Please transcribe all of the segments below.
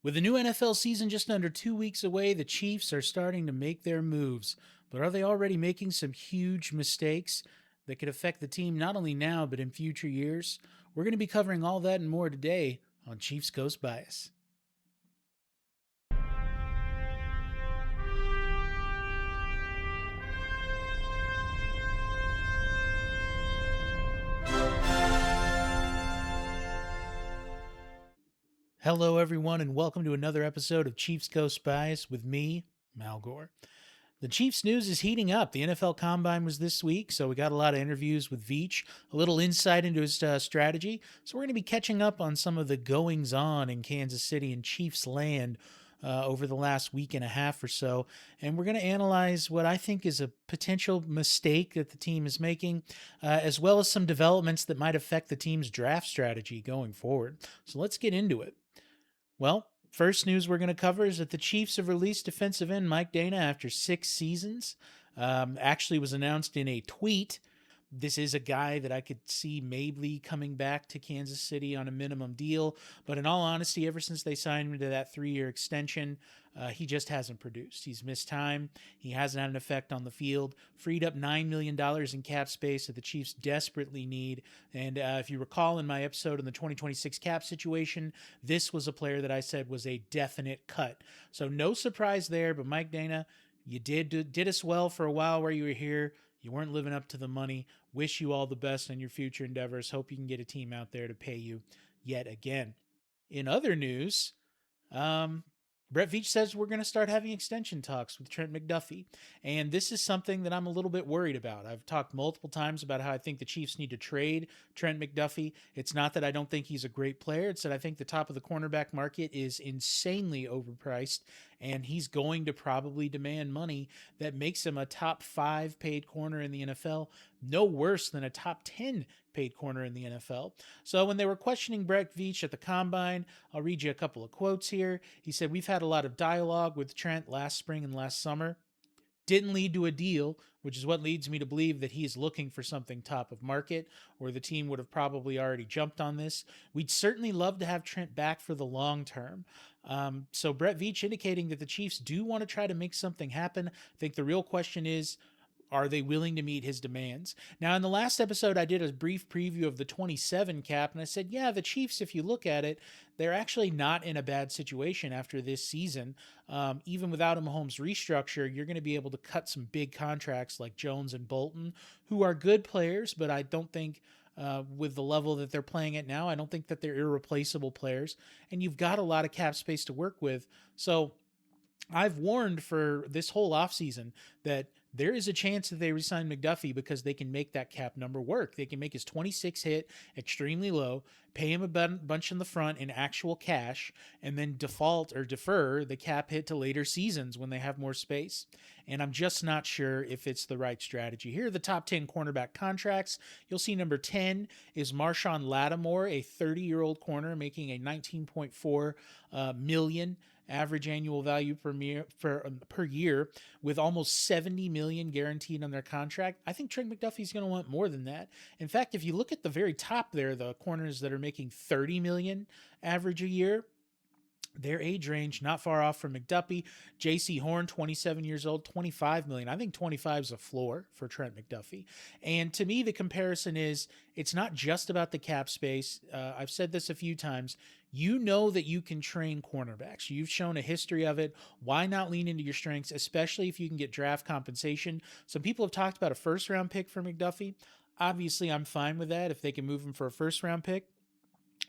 With the new NFL season just under 2 weeks away, the Chiefs are starting to make their moves. But are they already making some huge mistakes that could affect the team not only now, but in future years? We're going to be covering all that and more today on Chiefs Coast Bias. Hello, everyone, and welcome to another episode of Chiefs Coast Bias with me, Mal Gore. The Chiefs news is heating up. The NFL Combine was this week, so we got a lot of interviews with Veach, a little insight into his strategy. So we're going to be catching up on some of the goings on in Kansas City and Chiefs land over the last week and a half or so. And we're going to analyze what I think is a potential mistake that the team is making, as well as some developments that might affect the team's draft strategy going forward. So let's get into it. Well, first news we're going to cover is that the Chiefs have released defensive end Mike Dana after 6 seasons. Actually, was announced in a tweet. This is a guy that I could see maybe coming back to Kansas City on a minimum deal. But in all honesty, ever since they signed him to that 3-year extension, he just hasn't produced. He's missed time. He hasn't had an effect on the field. Freed up $9 million in cap space that the Chiefs desperately need. And if you recall in my episode on the 2026 cap situation, this was a player that I said was a definite cut. So no surprise there, but Mike Dana, you did us well for a while where you were here. You weren't living up to the money. Wish you all the best on your future endeavors. Hope you can get a team out there to pay you yet again. In other news, um, Brett Veach says we're going to start having extension talks with Trent McDuffie. And this is something that I'm a little bit worried about. I've talked multiple times about how I think the Chiefs need to trade Trent McDuffie. It's not that I don't think he's a great player. It's that I think the top of the cornerback market is insanely overpriced, and he's going to probably demand money that makes him a top 5 paid corner in the NFL, no worse than a top 10 paid corner in the NFL. So when they were questioning Brett Veach at the Combine, I'll read you a couple of quotes here. He said, "We've had a lot of dialogue with Trent last spring and last summer. Didn't lead to a deal, which is what leads me to believe that he is looking for something top of market, or the team would have probably already jumped on this. We'd certainly love to have Trent back for the long term." So Brett Veach indicating that the Chiefs do want to try to make something happen. I think the real question is, are they willing to meet his demands? Now, in the last episode, I did a brief preview of the 27 cap, and I said, yeah, the Chiefs, if you look at it, they're actually not in a bad situation after this season. Even without a Mahomes restructure, you're going to be able to cut some big contracts like Jones and Bolton, who are good players, but I don't think with the level that they're playing at now, I don't think that they're irreplaceable players. And you've got a lot of cap space to work with. So I've warned for this whole offseason that there is a chance that they resign McDuffie because they can make that cap number work. They can make his 26 hit extremely low, pay him a bunch in the front in actual cash, and then default or defer the cap hit to later seasons when they have more space. And I'm just not sure if it's the right strategy. Here are the top 10 cornerback contracts. You'll see number 10 is Marshawn Lattimore, a 30-year-old corner making a 19.4 million average annual value per year, with almost 70 million guaranteed on their contract. I think Trent McDuffie's going to want more than that. In fact, if you look at the very top there, the corners that are making 30 million average a year, their age range not far off from McDuffie. J.C. Horn, 27 years old, 25 million. I think 25 is a floor for Trent McDuffie. And to me, the comparison is it's not just about the cap space. I've said this a few times. You know that you can train cornerbacks. You've shown a history of it. Why not lean into your strengths, especially if you can get draft compensation? Some people have talked about a first round pick for McDuffie. Obviously, I'm fine with that if they can move him for a first round pick.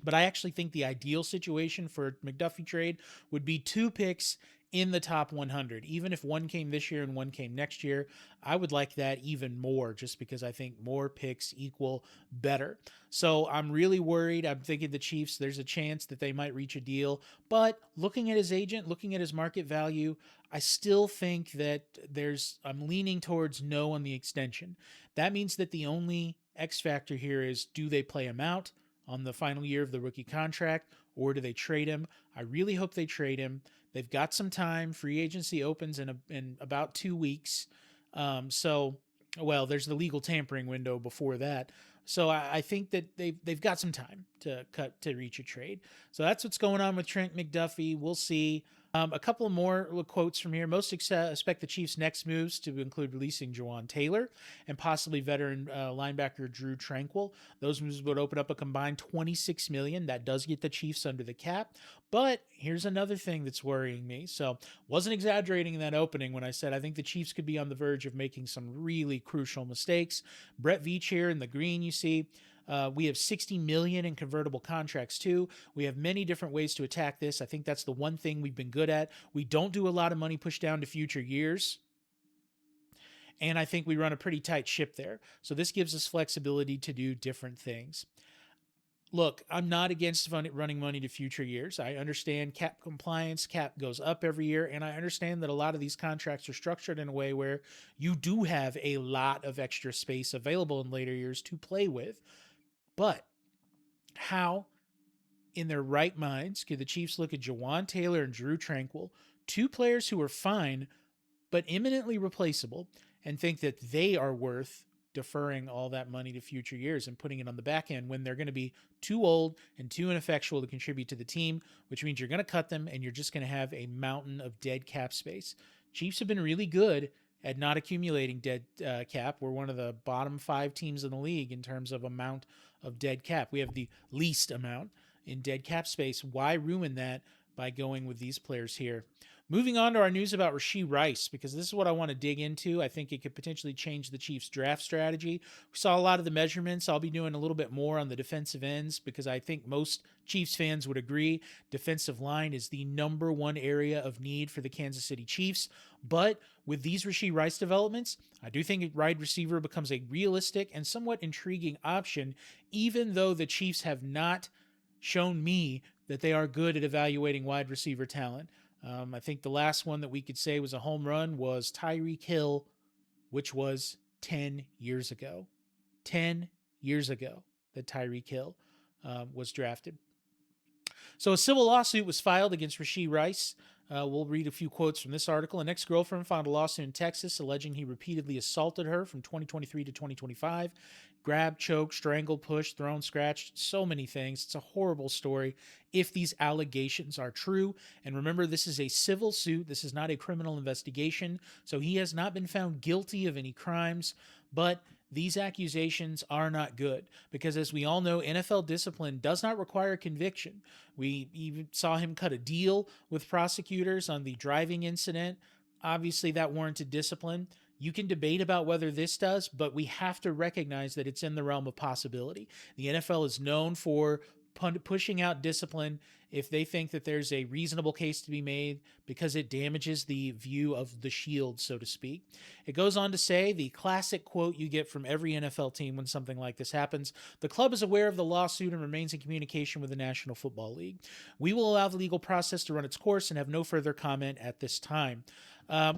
But I actually think the ideal situation for a McDuffie trade would be 2 picks in the top 100. Even if one came this year and one came next year, I would like that even more just because I think more picks equal better. So I'm really worried. I'm thinking the Chiefs, there's a chance that they might reach a deal. But looking at his agent, looking at his market value, I still think that I'm leaning towards no on the extension. That means that the only X factor here is, do they play him out on the final year of the rookie contract, or do they trade him? I really hope they trade him. They've got some time. Free agency opens in about 2 weeks. Well, there's the legal tampering window before that. So I think that they've got some time to reach a trade. So that's what's going on with Trent McDuffie. We'll see. A couple more quotes from here. Most expect the Chiefs' next moves to include releasing Jawan Taylor and possibly veteran linebacker Drew Tranquil. Those moves would open up a combined $26 million. That does get the Chiefs under the cap. But here's another thing that's worrying me. So wasn't exaggerating in that opening when I said I think the Chiefs could be on the verge of making some really crucial mistakes. Brett Veach here in the green, you see. We have 60 million in convertible contracts too. We have many different ways to attack this. I think that's the one thing we've been good at. We don't do a lot of money pushed down to future years. And I think we run a pretty tight ship there. So this gives us flexibility to do different things. Look, I'm not against running money to future years. I understand cap compliance, cap goes up every year, and I understand that a lot of these contracts are structured in a way where you do have a lot of extra space available in later years to play with. But how, in their right minds, could the Chiefs look at Jawan Taylor and Drew Tranquil, two players who are fine but imminently replaceable, and think that they are worth deferring all that money to future years and putting it on the back end when they're going to be too old and too ineffectual to contribute to the team, which means you're going to cut them and you're just going to have a mountain of dead cap space. Chiefs have been really good at not accumulating dead cap. We're one of the bottom 5 teams in the league in terms of amount of dead cap. We have the least amount in dead cap space. Why ruin that by going with these players here? Moving on to our news about Rashee Rice, because this is what I want to dig into. I think it could potentially change the Chiefs' draft strategy. We saw a lot of the measurements. I'll be doing a little bit more on the defensive ends because I think most Chiefs fans would agree defensive line is the number one area of need for the Kansas City Chiefs. But with these Rashee Rice developments, I do think a wide receiver becomes a realistic and somewhat intriguing option, even though the Chiefs have not shown me that they are good at evaluating wide receiver talent. I think the last one that we could say was a home run was Tyreek Hill, which was 10 years ago. 10 years ago that Tyreek Hill was drafted. So a civil lawsuit was filed against Rashee Rice. We'll read a few quotes from this article. An ex-girlfriend filed a lawsuit in Texas alleging he repeatedly assaulted her from 2023 to 2025. Grabbed, choked, strangled, pushed, thrown, scratched, so many things. It's a horrible story if these allegations are true. And remember, this is a civil suit. This is not a criminal investigation. So he has not been found guilty of any crimes, but these accusations are not good because, as we all know, NFL discipline does not require conviction. We even saw him cut a deal with prosecutors on the driving incident. Obviously, that warranted discipline. You can debate about whether this does, but we have to recognize that it's in the realm of possibility. The NFL is known for pushing out discipline if they think that there's a reasonable case to be made because it damages the view of the shield, so to speak. It goes on to say the classic quote you get from every NFL team when something like this happens: the club is aware of the lawsuit and remains in communication with the National Football League. We will allow the legal process to run its course and have no further comment at this time.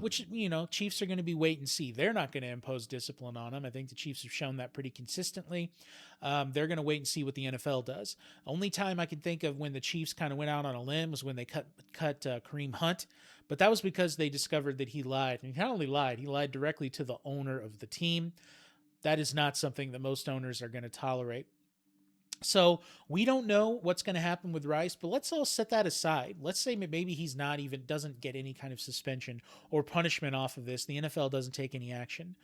Which, Chiefs are going to be wait and see. They're not going to impose discipline on them. I think the Chiefs have shown that pretty consistently. They're going to wait and see what the NFL does. Only time I can think of when the Chiefs kind of went out on a limb was when they cut Kareem Hunt, but that was because they discovered that he lied. And he not only lied, he lied directly to the owner of the team. That is not something that most owners are going to tolerate. So we don't know what's going to happen with Rice, but let's all set that aside. Let's say maybe he's not even doesn't get any kind of suspension or punishment off of this. The NFL doesn't take any action.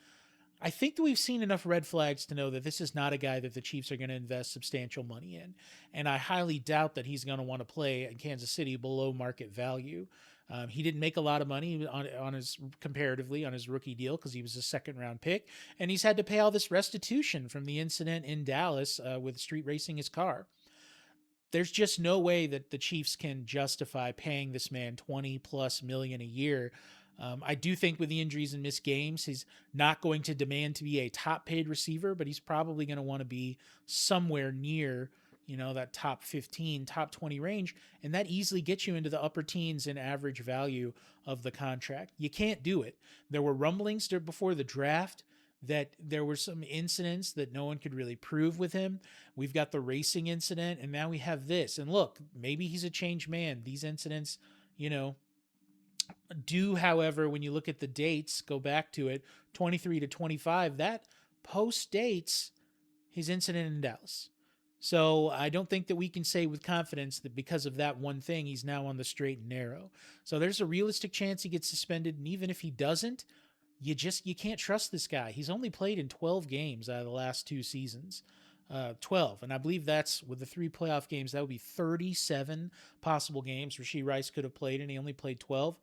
I think that we've seen enough red flags to know that this is not a guy that the Chiefs are going to invest substantial money in. And I highly doubt that he's going to want to play in Kansas City below market value. He didn't make a lot of money on his comparatively on his rookie deal because he was a second round pick, and he's had to pay all this restitution from the incident in Dallas with street racing his car. There's just no way that the Chiefs can justify paying this man 20 plus million a year. I do think with the injuries and missed games, he's not going to demand to be a top paid receiver, but he's probably going to want to be somewhere near, that top 15, top 20 range. And that easily gets you into the upper teens in average value of the contract. You can't do it. There were rumblings before the draft that there were some incidents that no one could really prove with him. We've got the racing incident, and now we have this. And look, maybe he's a changed man. These incidents, do, however, when you look at the dates, go back to it, 23 to 25, that post dates his incident in Dallas. So I don't think that we can say with confidence that because of that one thing, he's now on the straight and narrow. So there's a realistic chance he gets suspended. And even if he doesn't, you can't trust this guy. He's only played in 12 games out of the last 2 seasons. 12. And I believe that's with the 3 playoff games, that would be 37 possible games Rashee Rice could have played, and he only played 12.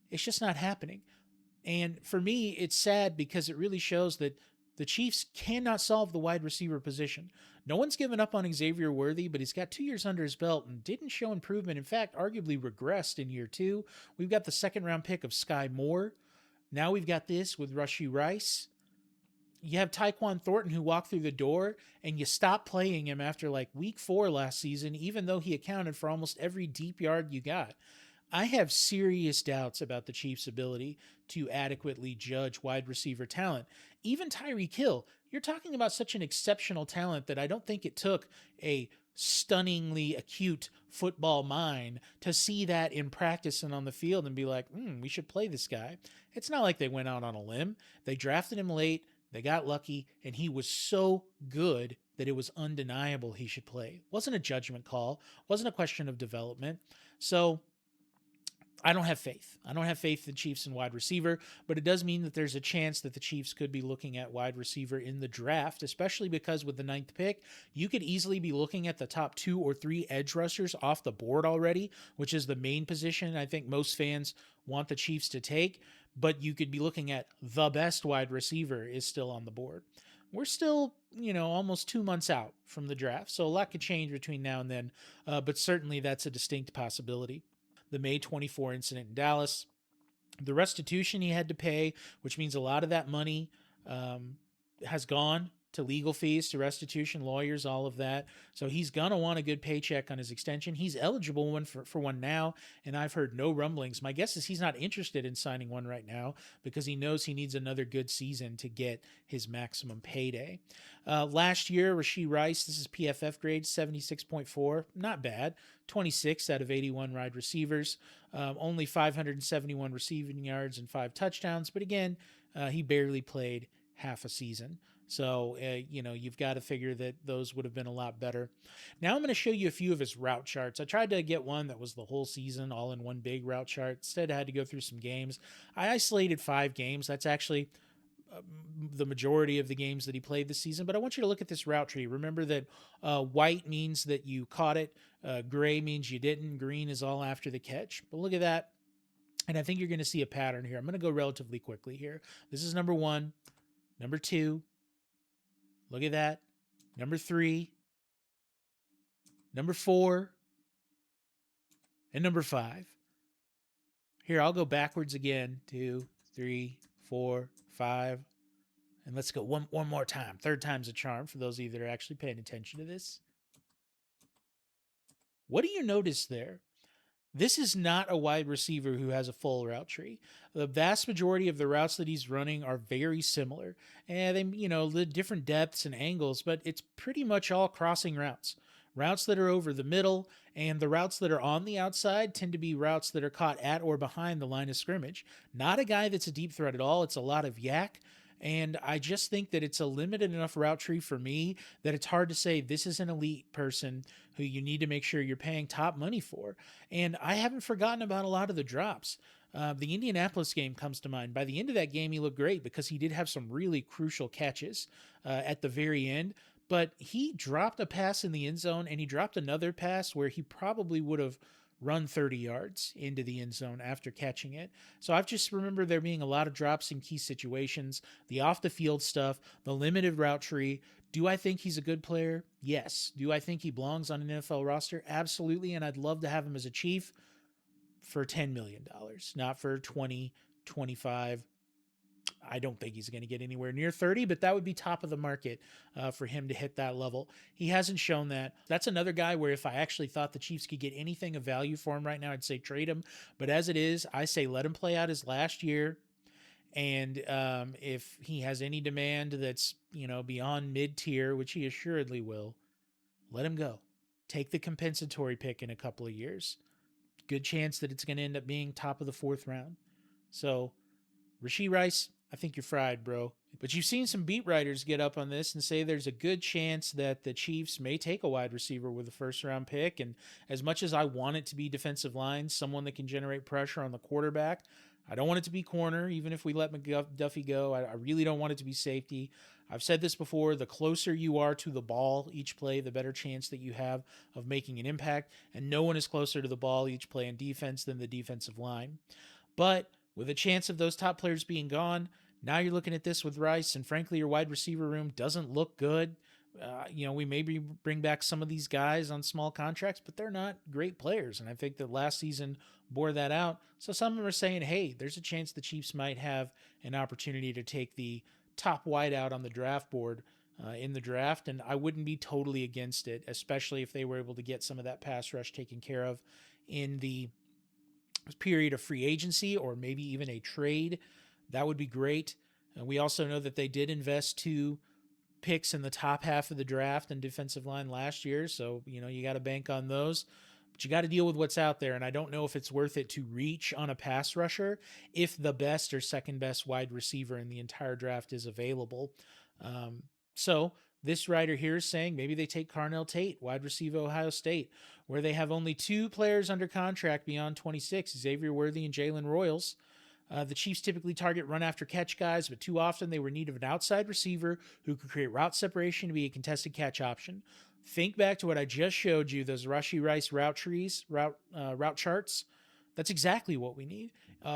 It's just not happening. And for me, it's sad because it really shows that the Chiefs cannot solve the wide receiver position. No one's given up on Xavier Worthy, but he's got 2 years under his belt and didn't show improvement. In fact, arguably regressed in year 2. We've got the second round pick of Sky Moore. Now we've got this with Rashee Rice. You have Tyquan Thornton who walked through the door, and you stop playing him after like week 4 last season, even though he accounted for almost every deep yard you got. I have serious doubts about the Chiefs' ability to adequately judge wide receiver talent. Even Tyreek Hill, you're talking about such an exceptional talent that I don't think it took a stunningly acute football mind to see that in practice and on the field and be like, we should play this guy. It's not like they went out on a limb. They drafted him late, they got lucky, and he was so good that it was undeniable he should play. It wasn't a judgment call, it wasn't a question of development. So I don't have faith. I don't have faith in the Chiefs and wide receiver, but it does mean that there's a chance that the Chiefs could be looking at wide receiver in the draft, especially because with the 9th pick, you could easily be looking at the top 2 or 3 edge rushers off the board already, which is the main position I think most fans want the Chiefs to take, but you could be looking at the best wide receiver is still on the board. We're still, almost 2 months out from the draft, so a lot could change between now and then, but certainly that's a distinct possibility. The May 24 incident in Dallas, the restitution he had to pay, which means a lot of that money has gone to legal fees, to restitution, lawyers, all of that. So he's going to want a good paycheck on his extension. He's eligible for one now, and I've heard no rumblings. My guess is he's not interested in signing one right now because he knows he needs another good season to get his maximum payday. Last year, Rashee Rice, this is PFF grade, 76.4. Not bad. 26 out of 81 wide receivers. Only 571 receiving yards and 5 touchdowns. But again, he barely played half a season. So, you've got to figure that those would have been a lot better. Now I'm going to show you a few of his route charts. I tried to get one that was the whole season all in one big route chart. Instead, I had to go through some games. I isolated 5 games. That's actually the majority of the games that he played this season. But I want you to look at this route tree. Remember that white means that you caught it. Gray means you didn't. Green is all after the catch. But look at that. And I think you're going to see a pattern here. I'm going to go relatively quickly here. This is number 1, number 2. Look at that. Number 3, number 4, and number 5. Here, I'll go backwards again. 2, 3, 4, 5. And let's go one more time. 3rd time's a charm for those of you that are actually paying attention to this. What do you notice there? This is not a wide receiver who has a full route tree. The vast majority of the routes that he's running are very similar. And they, the different depths and angles, but it's pretty much all crossing routes. Routes that are over the middle, and the routes that are on the outside tend to be routes that are caught at or behind the line of scrimmage. Not a guy that's a deep threat at all. It's a lot of yak. And I just think that it's a limited enough route tree for me that it's hard to say this is an elite person who you need to make sure you're paying top money for. And I haven't forgotten about a lot of the drops. The Indianapolis game comes to mind. By the end of that game, he looked great because he did have some really crucial catches at the very end. But he dropped a pass in the end zone, and he dropped another pass where he probably would have run 30 yards into the end zone after catching it. So I've just remember there being a lot of drops in key situations, the off the field stuff, the limited route tree. Do I think he's a good player? Yes. Do I think he belongs on an NFL roster? Absolutely. And I'd love to have him as a Chief for $10 million, not for 20, 25. I don't think he's going to get anywhere near 30, but that would be top of the market for him to hit that level. He hasn't shown that. That's another guy where if I actually thought the Chiefs could get anything of value for him right now, I'd say trade him. But as it is, I say let him play out his last year. And if he has any demand that's, beyond mid-tier, which he assuredly will, let him go. Take the compensatory pick in a couple of years. Good chance that it's going to end up being top of the 4th round. So Rashee Rice, I think you're fried, bro. But you've seen some beat writers get up on this and say there's a good chance that the Chiefs may take a wide receiver with a first round pick. And as much as I want it to be defensive line, someone that can generate pressure on the quarterback, I don't want it to be corner, even if we let McDuffie go. I really don't want it to be safety. I've said this before, the closer you are to the ball each play, the better chance that you have of making an impact. And no one is closer to the ball each play in defense than the defensive line. But with a chance of those top players being gone, now you're looking at this with Rice, and frankly, your wide receiver room doesn't look good. We maybe bring back some of these guys on small contracts, but they're not great players. And I think that last season bore that out. So some of them are saying, hey, there's a chance the Chiefs might have an opportunity to take the top wideout on the draft board in the draft. And I wouldn't be totally against it, especially if they were able to get some of that pass rush taken care of in the period of free agency or maybe even a trade. That would be great. We also know that they did invest 2 picks in the top half of the draft and defensive line last year. So, you got to bank on those. But you got to deal with what's out there. And I don't know if it's worth it to reach on a pass rusher if the best or second best wide receiver in the entire draft is available. So this writer here is saying maybe they take Carnell Tate, wide receiver, Ohio State, where they have only 2 players under contract beyond 26, Xavier Worthy and Jalen Royals. The Chiefs typically target run after catch guys, but too often they were in need of an outside receiver who could create route separation to be a contested catch option. Think back to what I just showed you, those Rashee Rice route trees, route charts. That's exactly what we need.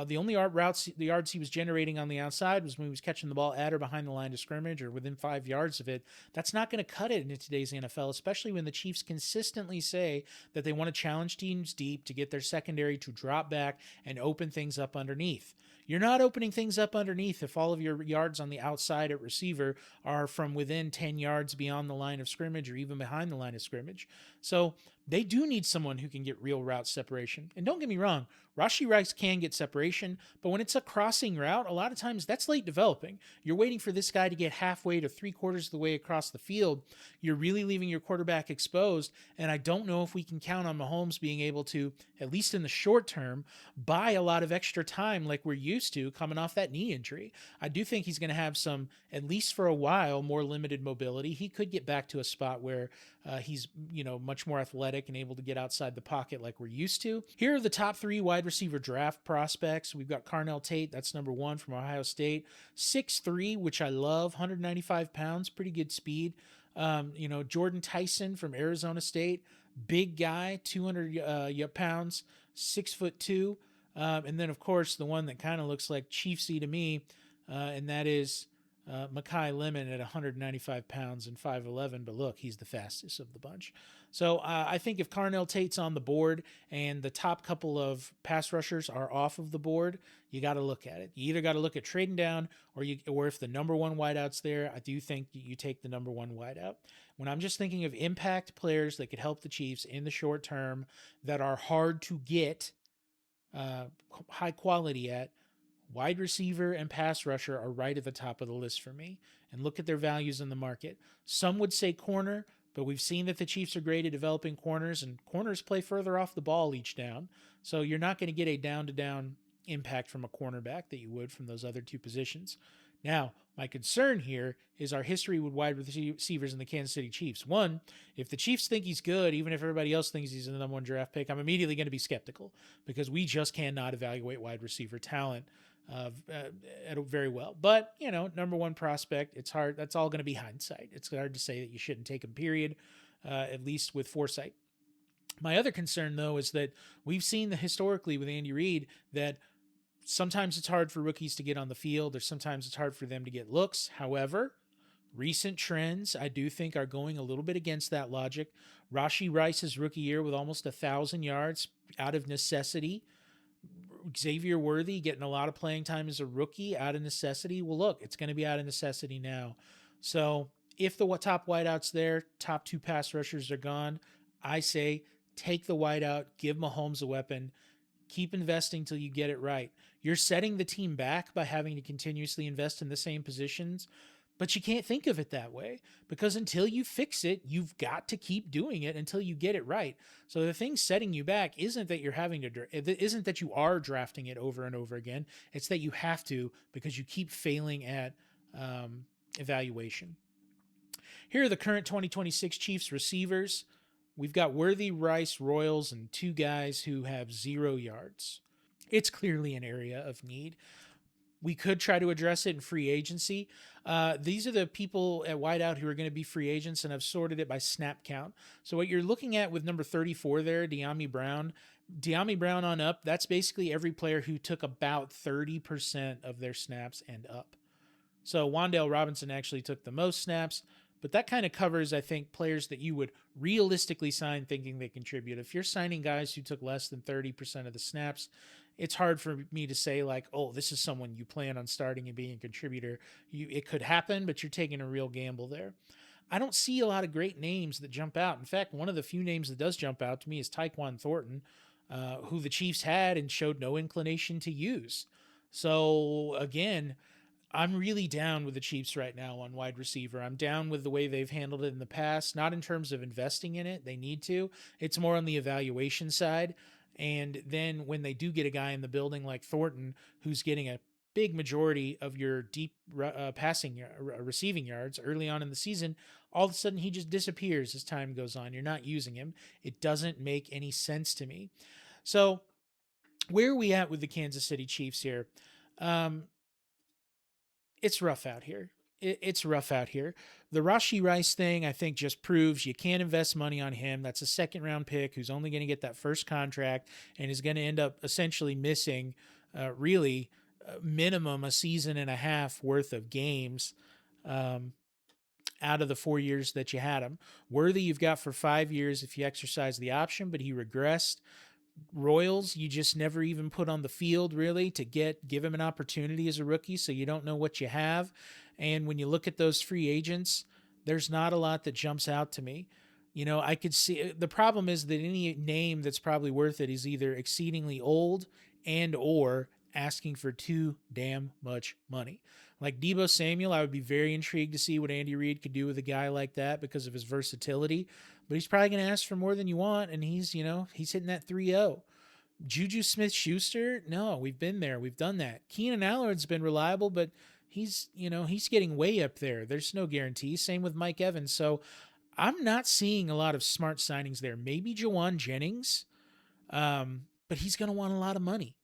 The only the yards he was generating on the outside was when he was catching the ball at or behind the line of scrimmage or within 5 yards of it. That's not going to cut it in today's NFL, especially when the Chiefs consistently say that they want to challenge teams deep to get their secondary to drop back and open things up underneath. You're not opening things up underneath if all of your yards on the outside at receiver are from within 10 yards beyond the line of scrimmage or even behind the line of scrimmage. So they do need someone who can get real route separation. And don't get me wrong, Rashee Rice can get separation, but when it's a crossing route, a lot of times that's late developing. You're waiting for this guy to get halfway to 3/4 of the way across the field. You're really leaving your quarterback exposed, and I don't know if we can count on Mahomes being able to, at least in the short term, buy a lot of extra time like we're used to coming off that knee injury. I do think he's going to have some, at least for a while, more limited mobility. He could get back to a spot where he's, much more athletic and able to get outside the pocket like we're used to. Here are the top 3 wide receiver draft prospects. We've got Carnell Tate, that's number 1 from Ohio State, 6'3", which I love, 195 pounds, pretty good speed. Jordan Tyson from Arizona State, big guy, 200 pounds, 6'2". And then, of course, the one that kind of looks like Chiefsy to me, and that is Makai Lemon at 195 pounds and 5'11", but look, he's the fastest of the bunch. So I think if Carnell Tate's on the board and the top couple of pass rushers are off of the board, you got to look at it. You either got to look at trading down or if the number 1 wideout's there, I do think you take the number 1 wideout. When I'm just thinking of impact players that could help the Chiefs in the short term that are hard to get high quality at, wide receiver and pass rusher are right at the top of the list for me. And look at their values in the market. Some would say corner, but we've seen that the Chiefs are great at developing corners, and corners play further off the ball each down. So you're not going to get a down-to-down impact from a cornerback that you would from those other 2 positions. Now, my concern here is our history with wide receivers in the Kansas City Chiefs. One, if the Chiefs think he's good, even if everybody else thinks he's the number 1 draft pick, I'm immediately going to be skeptical because we just cannot evaluate wide receiver talent very well. But, number 1 prospect, it's hard. That's all going to be hindsight. It's hard to say that you shouldn't take him, period, at least with foresight. My other concern, though, is that we've seen historically with Andy Reid that sometimes it's hard for rookies to get on the field, or sometimes it's hard for them to get looks. However, recent trends, I do think, are going a little bit against that logic. Rashee Rice's rookie year with almost 1,000 yards out of necessity. Xavier Worthy getting a lot of playing time as a rookie out of necessity. Well, look, it's going to be out of necessity now. So if the top wideout's there, top 2 pass rushers are gone, I say take the wideout, give Mahomes a weapon, keep investing till you get it right. You're setting the team back by having to continuously invest in the same positions. But you can't think of it that way, because until you fix it, you've got to keep doing it until you get it right. So the thing setting you back isn't that you're having to, it isn't that you are drafting it over and over again. It's that you have to, because you keep failing at evaluation. Here are the current 2026 Chiefs receivers. We've got Worthy, Rice, Royals, and two guys who have 0 yards. It's clearly an area of need. We could try to address it in free agency. These are the people at wideout who are going to be free agents, and I've sorted it by snap count. So what you're looking at with number 34 there, De'Ami Brown on up, that's basically every player who took about 30% of their snaps and up. So Wan'Dale Robinson actually took the most snaps, but that kind of covers, I think, players that you would realistically sign thinking they contribute. If you're signing guys who took less than 30% of the snaps, it's hard for me to say, like, oh, this is someone you plan on starting and being a contributor. It could happen, but you're taking a real gamble there. I don't see a lot of great names that jump out. In fact, one of the few names that does jump out to me is Tyquan Thornton, who the Chiefs had and showed no inclination to use. So again, I'm really down with the Chiefs right now on wide receiver. I'm down with the way they've handled it in the past, not in terms of investing in it. They need to. It's more on the evaluation side. And then when they do get a guy in the building like Thornton, who's getting a big majority of your deep receiving yards early on in the season, all of a sudden he just disappears as time goes on. You're not using him. It doesn't make any sense to me. So where are we at with the Kansas City Chiefs here? It's rough out here. It's rough out here. The Rashee Rice thing, I think, just proves you can't invest money on him. That's a second round pick who's only going to get that first contract and is going to end up essentially missing, really, minimum a season and a half worth of games out of the 4 years that you had him. Worthy, you've got for 5 years if you exercise the option, but he regressed. Royals, you just never even put on the field really to give him an opportunity as a rookie, so you don't know what you have. And when you look at those free agents, there's not a lot that jumps out to me. I could see the problem is that any name that's probably worth it is either exceedingly old and or asking for too damn much money. Like Deebo Samuel, I would be very intrigued to see what Andy Reid could do with a guy like that because of his versatility, but he's probably going to ask for more than you want, and he's hitting that 3-0. Juju Smith-Schuster, no, we've been there. We've done that. Keenan Allen's been reliable, but he's getting way up there. There's no guarantee. Same with Mike Evans. So I'm not seeing a lot of smart signings there. Maybe Jawan Jennings, but he's going to want a lot of money.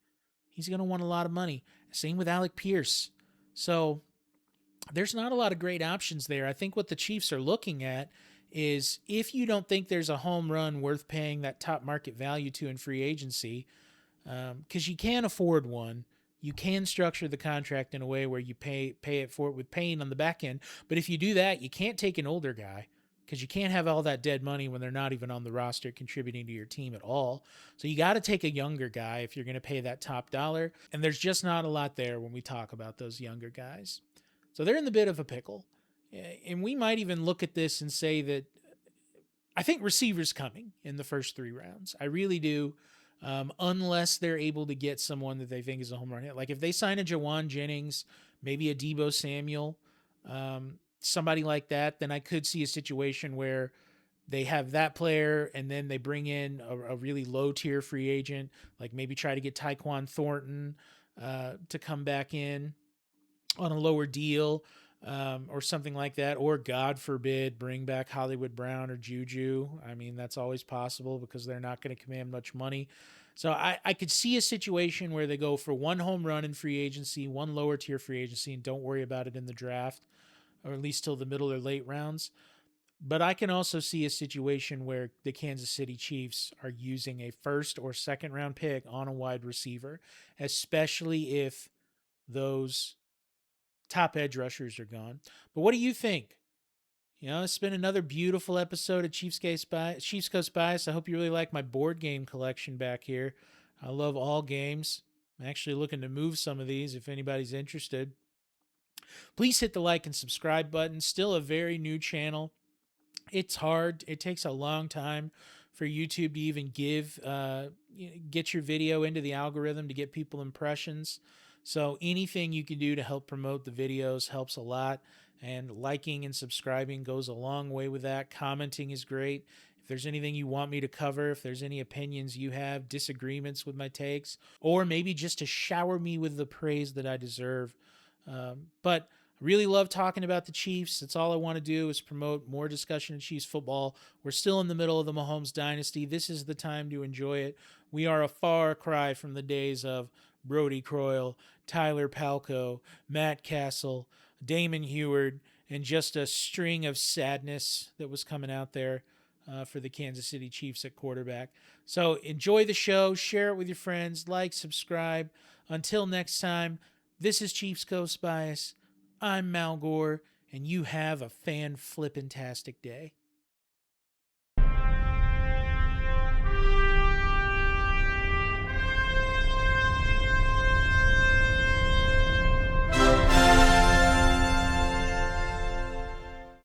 Same with Alec Pierce. So there's not a lot of great options there. I think what the Chiefs are looking at is if you don't think there's a home run worth paying that top market value to in free agency, because you can afford one, you can structure the contract in a way where you pay it for it with pain on the back end. But if you do that, you can't take an older guy because you can't have all that dead money when they're not even on the roster contributing to your team at all. So you got to take a younger guy if you're going to pay that top dollar. And there's just not a lot there when we talk about those younger guys. So they're in the bit of a pickle. And we might even look at this and say that I think receivers coming in the first 3 rounds. I really do. Unless they're able to get someone that they think is a home run hit. Like if they sign a Jawan Jennings, maybe a Deebo Samuel, somebody like that, then I could see a situation where they have that player and then they bring in a really low tier free agent, like maybe try to get Tyquan Thornton to come back in on a lower deal, or something like that, or God forbid, bring back Hollywood Brown or Juju. I mean, that's always possible because they're not going to command much money. So I could see a situation where they go for one home run in free agency, one lower tier free agency, and don't worry about it in the draft, or at least till the middle or late rounds. But I can also see a situation where the Kansas City Chiefs are using a first or second round pick on a wide receiver, especially if those top edge rushers are gone. But what do you think? It's been another beautiful episode of Chiefs Coast Bias. I hope you really like my board game collection back here. I love all games. I'm actually looking to move some of these if anybody's interested. Please hit the like and subscribe button. Still a very new channel. It's hard. It takes a long time for YouTube to even get your video into the algorithm to get people impressions. So anything you can do to help promote the videos helps a lot. And liking and subscribing goes a long way with that. Commenting is great. If there's anything you want me to cover, if there's any opinions you have, disagreements with my takes, or maybe just to shower me with the praise that I deserve. But I really love talking about the Chiefs. That's all I want to do is promote more discussion of Chiefs football. We're still in the middle of the Mahomes dynasty. This is the time to enjoy it. We are a far cry from the days of Brody Croyle, Tyler Palco, Matt Castle, Damon Heward, and just a string of sadness that was coming out there for the Kansas City Chiefs at quarterback. So enjoy the show, share it with your friends, like, subscribe. Until next time, this is Chiefs Coast Bias. I'm Mal Gore, and you have a fan-flippin-tastic day.